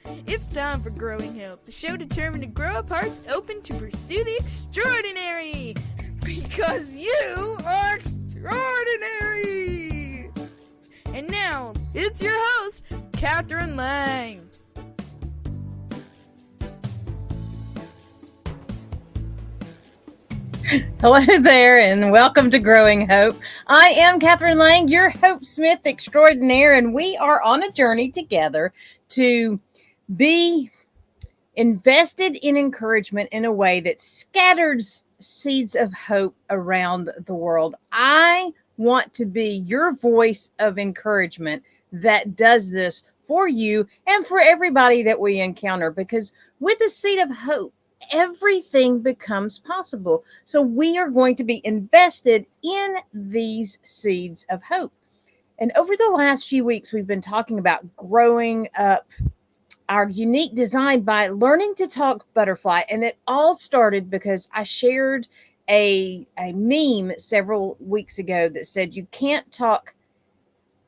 It's time for Growing Hope, the show determined to grow up hearts open to pursue the extraordinary. Because you are extraordinary! And now, it's your host, Catherine Lang. Hello there, and welcome to Growing Hope. I am Catherine Lang, your Hope Smith extraordinaire, and we are on a journey together to be invested in encouragement in a way that scatters seeds of hope around the world. I want to be your voice of encouragement that does this for you and for everybody that we encounter, because with a seed of hope, everything becomes possible. So we are going to be invested in these seeds of hope. And over the last few weeks, we've been talking about growing up our unique design by learning to talk butterfly. And it all started because I shared a meme several weeks ago that said you can't talk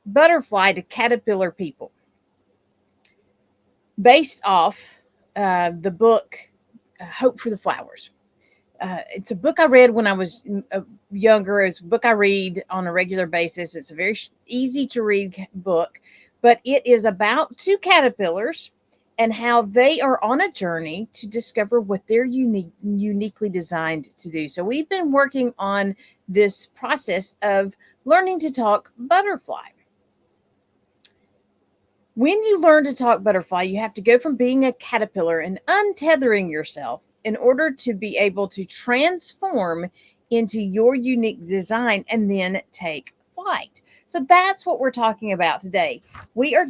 butterfly to caterpillar people, based off the book Hope for the Flowers. It's a book I read when I was younger. It's a book I read on a regular basis. It's a very easy to read book, but it is about two caterpillars and how they are on a journey to discover what they're uniquely designed to do. So we've been working on this process of learning to talk butterfly. When you learn to talk butterfly, you have to go from being a caterpillar and untethering yourself in order to be able to transform into your unique design and then take flight. So that's what we're talking about today. We are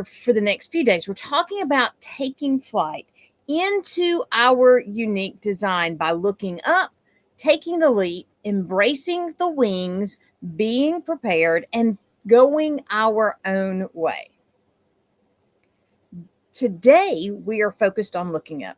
for the next few days, we're talking about taking flight into our unique design by looking up, taking the leap, embracing the wings, being prepared, and going our own way. Today, we are focused on looking up.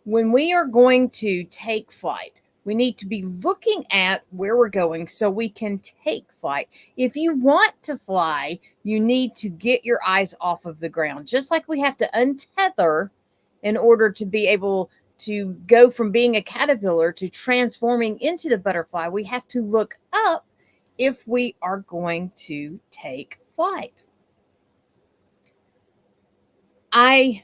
When we are going to take flight, we need to be looking at where we're going so we can take flight. If you want to fly, you need to get your eyes off of the ground, just like we have to untether in order to be able to go from being a caterpillar to transforming into the butterfly. We have to look up if we are going to take flight. I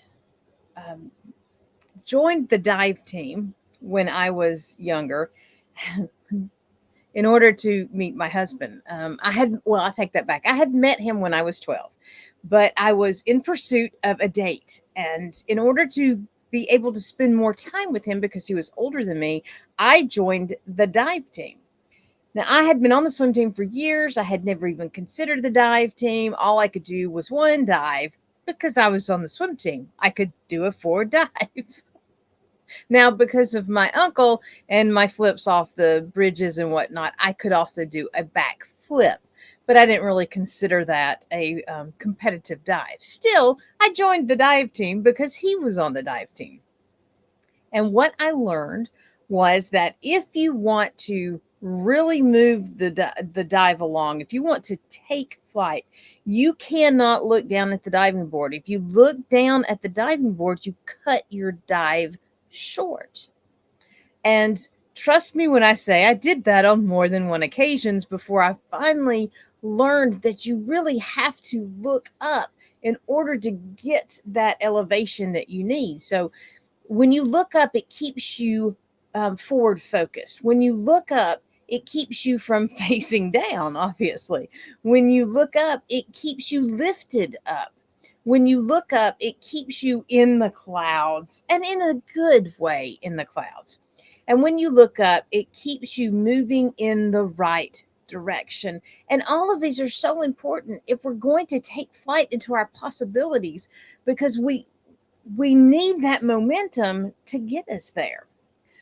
joined the dive team when I was younger in order to meet my husband. I take that back. I had met him when I was 12, but I was in pursuit of a date. And in order to be able to spend more time with him, because he was older than me, I joined the dive team. Now, I had been on the swim team for years. I had never even considered the dive team. All I could do was one dive. Because I was on the swim team, I could do a forward dive. Now, because of my uncle and my flips off the bridges and whatnot, I could also do a back flip. But I didn't really consider that a competitive dive. Still, I joined the dive team because he was on the dive team. And what I learned was that if you want to really move the dive along, if you want to take flight, you cannot look down at the diving board. If you look down at the diving board, you cut your dive short. And trust me when I say I did that on more than one occasions before I finally learned that you really have to look up in order to get that elevation that you need. So when you look up, it keeps you forward focused. When you look up, it keeps you from facing down, obviously. When you look up, it keeps you lifted up. When you look up, it keeps you in the clouds, and in a good way in the clouds. And when you look up, it keeps you moving in the right direction. And all of these are so important if we're going to take flight into our possibilities, because we need that momentum to get us there.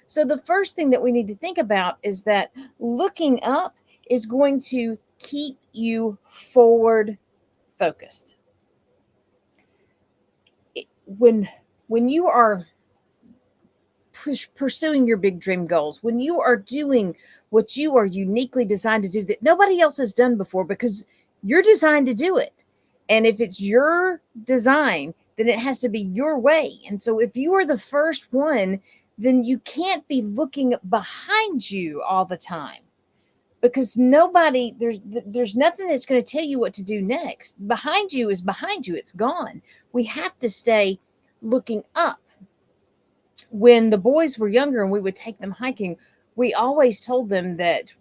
So the first thing that we need to think about is that looking up is going to keep you forward focused. When you are pursuing your big dream goals, when you are doing what you are uniquely designed to do that nobody else has done before, because you're designed to do it, And if it's your design, then it has to be your way. And so if you are the first one, then you can't be looking behind you all the time, because there's nothing that's going to tell you what to do next. Behind you is behind you, it's gone. We have to stay looking up. When the boys were younger and we would take them hiking, we always told them that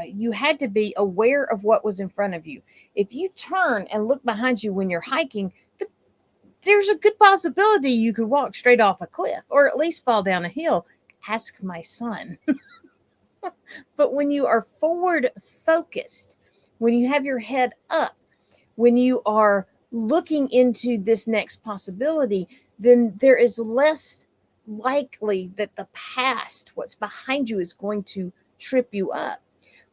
you had to be aware of what was in front of you. If you turn and look behind you when you're hiking, there's a good possibility you could walk straight off a cliff or at least fall down a hill. Ask my son. But when you are forward focused, when you have your head up, when you are looking into this next possibility, then there is less likely that the past, what's behind you, is going to trip you up.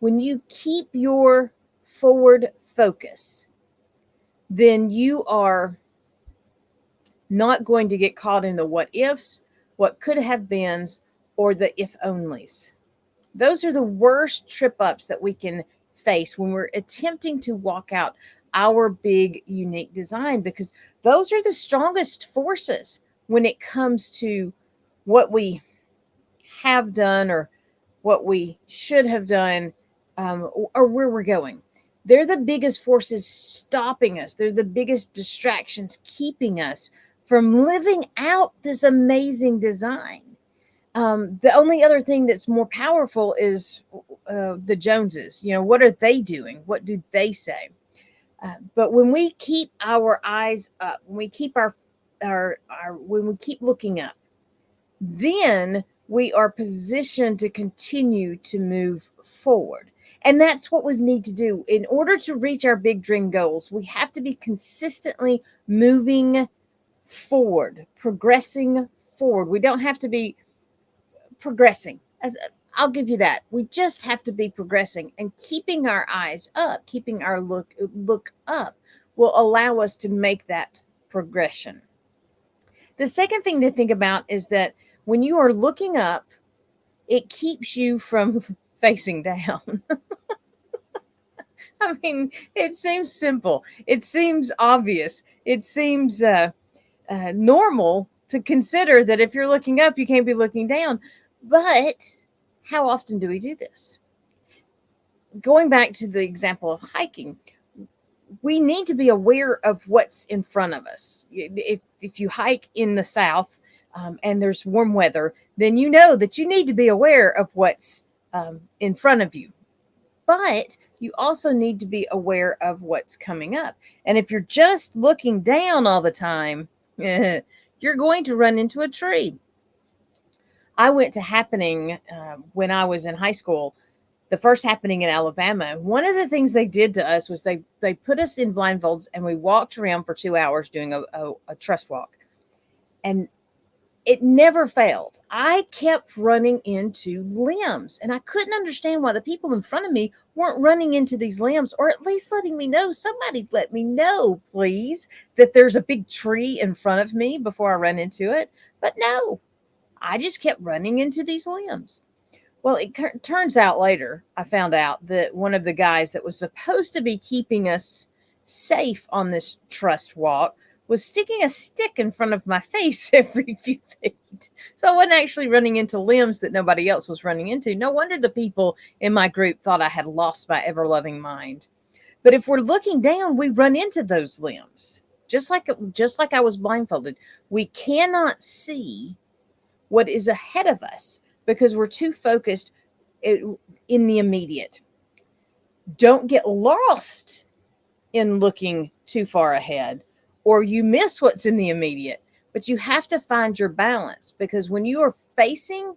When you keep your forward focus, then you are not going to get caught in the what ifs, what could have beens, or the if onlys. Those are the worst trip ups that we can face when we're attempting to walk out our big, unique design, because those are the strongest forces when it comes to what we have done or what we should have done, or where we're going. They're the biggest forces stopping us. They're the biggest distractions keeping us from living out this amazing design. The only other thing that's more powerful is the Joneses. You know, what are they doing? What do they say? But when we keep our eyes up, when we keep when we keep looking up, then we are positioned to continue to move forward. And that's what we need to do. In order to reach our big dream goals, we have to be consistently moving forward, progressing forward. We don't have to be progressing. I'll give you that. We just have to be progressing, and keeping our eyes up, keeping our look up will allow us to make that progression. The second thing to think about is that when you are looking up, it keeps you from facing down. I mean, it seems simple. It seems obvious. It seems normal to consider that if you're looking up, you can't be looking down. But how often do we do this? Going back to the example of hiking, we need to be aware of what's in front of us. If you hike in the South and there's warm weather, then you know that you need to be aware of what's in front of you. But you also need to be aware of what's coming up. And if you're just looking down all the time, you're going to run into a tree. I went to happening when I was in high school, the first happening in Alabama. One of the things they did to us was they put us in blindfolds and we walked around for 2 hours doing a trust walk. And it never failed. I kept running into limbs, and I couldn't understand why the people in front of me weren't running into these limbs, or at least letting me know. Somebody let me know, please, that there's a big tree in front of me before I run into it. But no, I just kept running into these limbs. Well, it turns out later, I found out that one of the guys that was supposed to be keeping us safe on this trust walk was sticking a stick in front of my face every few feet. So I wasn't actually running into limbs that nobody else was running into. No wonder the people in my group thought I had lost my ever-loving mind. But if we're looking down, we run into those limbs. Just like I was blindfolded. We cannot see what is ahead of us because we're too focused in the immediate. Don't get lost in looking too far ahead, or you miss what's in the immediate. But you have to find your balance, because when you are facing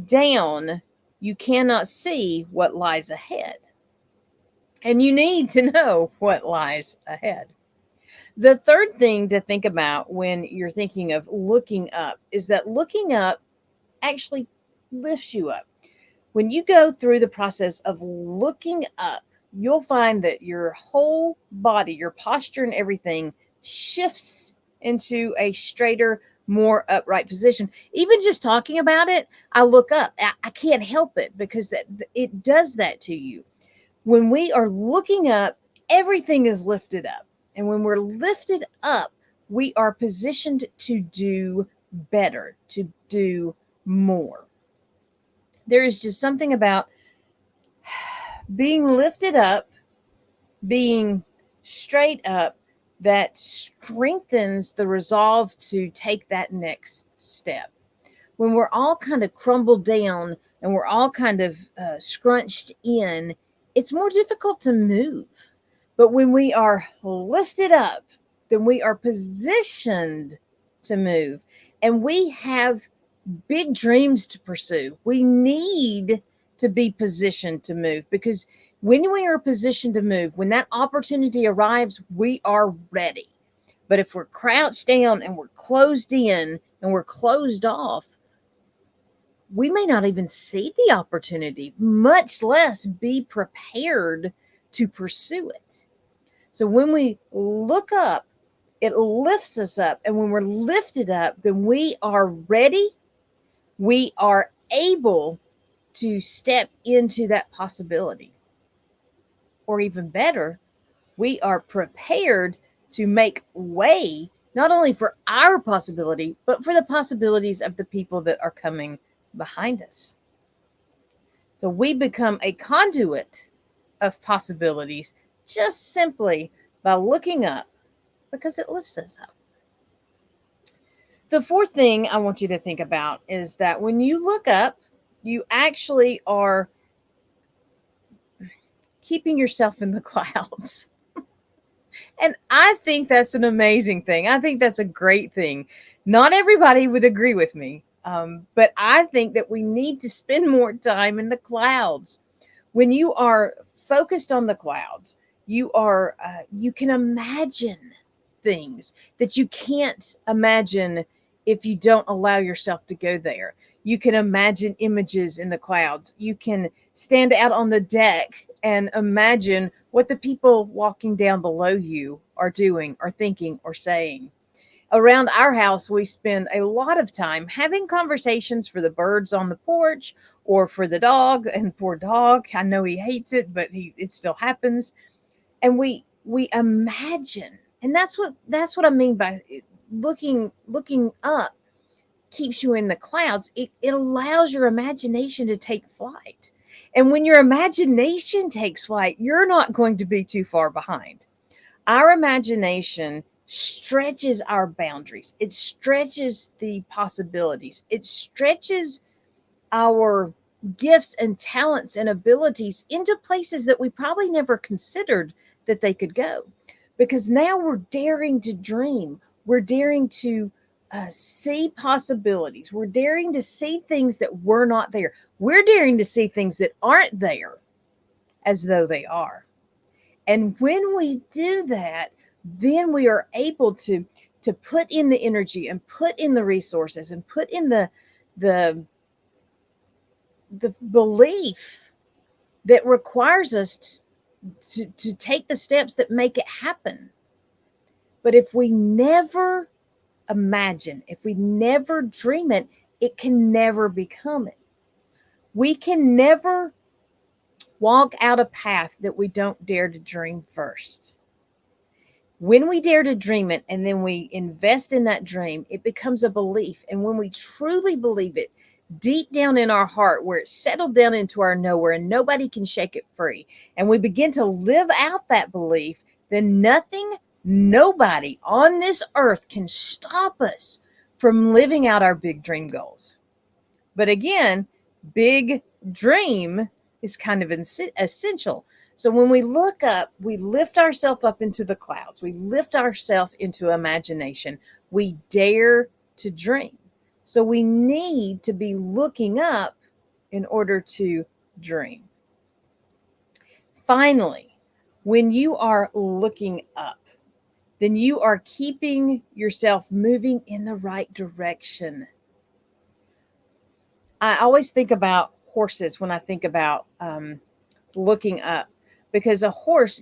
down, you cannot see what lies ahead. And you need to know what lies ahead. The third thing to think about when you're thinking of looking up is that looking up actually lifts you up. When you go through the process of looking up, you'll find that your whole body, your posture and everything shifts into a straighter, more upright position. Even just talking about it, I look up. I can't help it, because it does that to you. When we are looking up, everything is lifted up. And when we're lifted up, we are positioned to do better, to do more. There is just something about being lifted up, being straight up, that strengthens the resolve to take that next step. When we're all kind of crumbled down and we're all kind of scrunched in, it's more difficult to move. But when we are lifted up, then we are positioned to move. And we have big dreams to pursue. We need to be positioned to move, because when we are positioned to move, when that opportunity arrives, we are ready. But if we're crouched down and we're closed in and we're closed off, we may not even see the opportunity, much less be prepared to pursue it. So when we look up, it lifts us up. And when we're lifted up, then we are ready. We are able to step into that possibility. Or even better, we are prepared to make way, not only for our possibility, but for the possibilities of the people that are coming behind us. So we become a conduit of possibilities just simply by looking up, because it lifts us up. The fourth thing I want you to think about is that when you look up, you actually are keeping yourself in the clouds. And I think that's an amazing thing. I think that's a great thing. Not everybody would agree with me, but I think that we need to spend more time in the clouds. When you are focused on the clouds, you can imagine things that you can't imagine if you don't allow yourself to go there. You can imagine images in the clouds. You can stand out on the deck and imagine what the people walking down below you are doing or thinking or saying. Around our house, we spend a lot of time having conversations for the birds on the porch or for the dog. And poor dog, I know he hates it, but it still happens. And we imagine, and that's what I mean by looking up keeps you in the clouds. It allows your imagination to take flight. And when your imagination takes flight, you're not going to be too far behind. Our imagination stretches our boundaries. It stretches the possibilities. It stretches our gifts and talents and abilities into places that we probably never considered that they could go. Because now we're daring to dream. We're daring to see possibilities. We're daring to see things that were not there. We're daring to see things that aren't there as though they are. And when we do that, then we are able to put in the energy and put in the resources and put in the belief that requires us to take the steps that make it happen. But if we never imagine, if we never dream it, it can never become it. We can never walk out a path that we don't dare to dream first. When we dare to dream it and then we invest in that dream, it becomes a belief. And when we truly believe it deep down in our heart, where it's settled down into our nowhere and nobody can shake it free, and we begin to live out that belief, then nobody on this earth can stop us from living out our big dream goals. But again, big dream is kind of essential. So when we look up, we lift ourselves up into the clouds. We lift ourselves into imagination. We dare to dream. So we need to be looking up in order to dream. Finally, when you are looking up, then you are keeping yourself moving in the right direction. I always think about horses when I think about looking up, because a horse,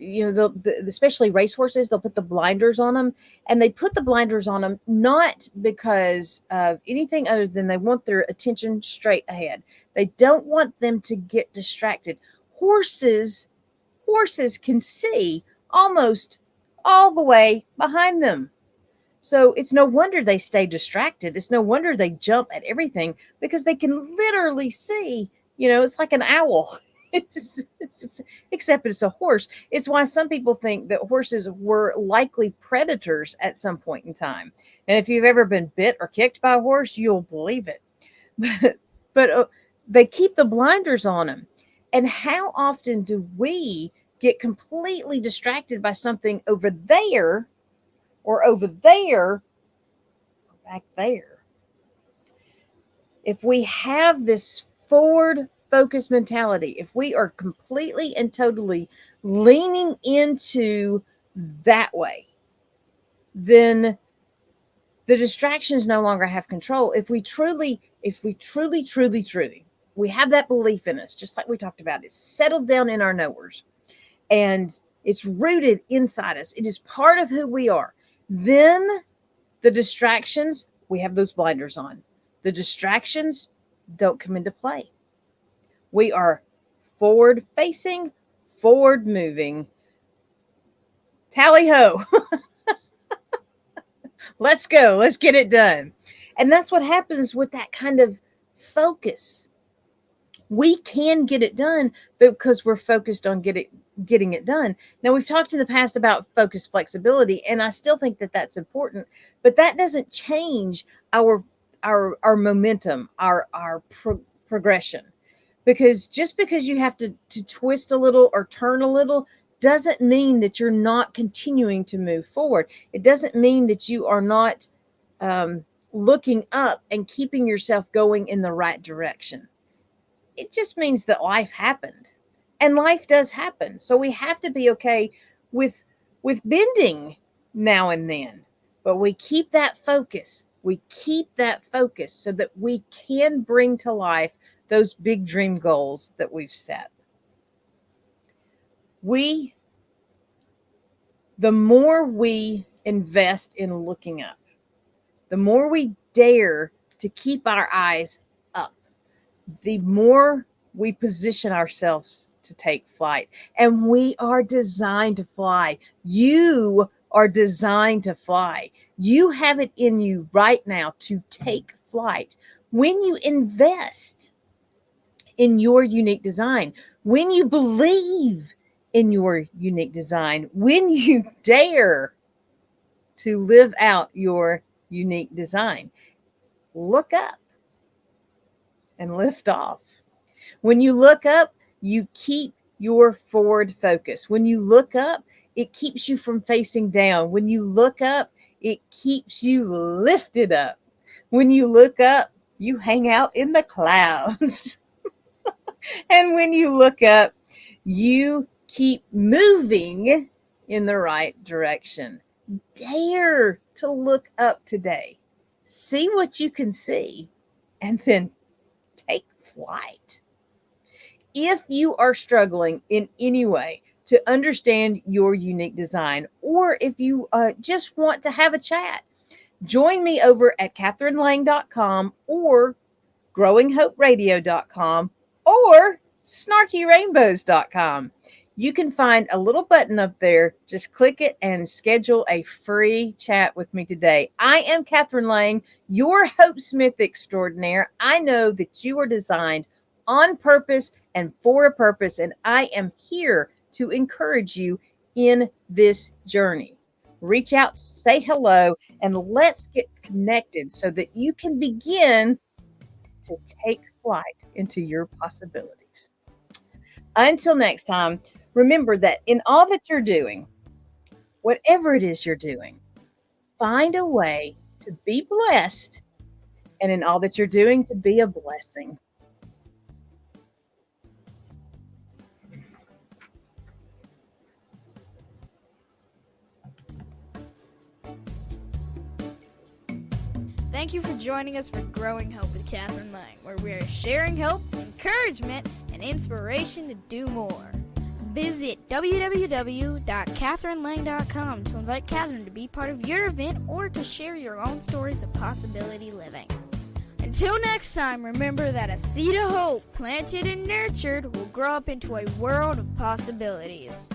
especially race horses, they'll put the blinders on them, and they put the blinders on them not because of anything other than they want their attention straight ahead. They don't want them to get distracted. Horses can see almost all the way behind them. So it's no wonder they stay distracted. It's no wonder they jump at everything, because they can literally see, it's like an owl. Except it's a horse. It's why some people think that horses were likely predators at some point in time. And if you've ever been bit or kicked by a horse, you'll believe it. But they keep the blinders on them. And how often do we get completely distracted by something over there or over there or back there? If we have this forward focus mentality, if we are completely and totally leaning into that way, then the distractions no longer have control. If we truly, we have that belief in us, just like we talked about, it's settled down in our knowers and it's rooted inside us. It is part of who we are. Then the distractions, we have those blinders on. The distractions don't come into play. We are forward facing, forward moving. Tally ho. Let's go. Let's get it done. And that's what happens with that kind of focus. We can get it done because we're focused on getting it done. Now, we've talked in the past about focus flexibility, and I still think that that's important, but that doesn't change our momentum, our progression. Because just because you have to twist a little or turn a little doesn't mean that you're not continuing to move forward. It doesn't mean that you are not looking up and keeping yourself going in the right direction. It just means that life happened, and life does happen. So we have to be okay with bending now and then, but we keep that focus. We keep that focus so that we can bring to life those big dream goals that we've set. The more we invest in looking up, the more we dare to keep our eyes up, the more we position ourselves to take flight. And we are designed to fly. You are designed to fly. You have it in you right now to take flight. When you invest in your unique design, when you believe in your unique design, when you dare to live out your unique design, look up and lift off. When you look up, you keep your forward focus. When you look up, it keeps you from facing down. When you look up, it keeps you lifted up. When you look up, you hang out in the clouds. And when you look up, you keep moving in the right direction. Dare to look up today. See what you can see, and then take flight. If you are struggling in any way to understand your unique design, or if you just want to have a chat, join me over at KatherineLang.com or GrowingHopeRadio.com or SnarkyRainbows.com. You can find a little button up there. Just click it and schedule a free chat with me today. I am Katherine Lang, your Hope Smith extraordinaire. I know that you are designed on purpose and for a purpose, and I am here to encourage you in this journey. Reach out, say hello, and let's get connected so that you can begin to take flight into your possibilities. Until next time, remember that in all that you're doing, whatever it is you're doing, find a way to be blessed, and in all that you're doing, to be a blessing. Thank you for joining us for Growing Hope with Katherine Lang, where we are sharing hope, encouragement, and inspiration to do more. Visit www.KatherineLang.com to invite Katherine to be part of your event or to share your own stories of possibility living. Until next time, remember that a seed of hope planted and nurtured will grow up into a world of possibilities.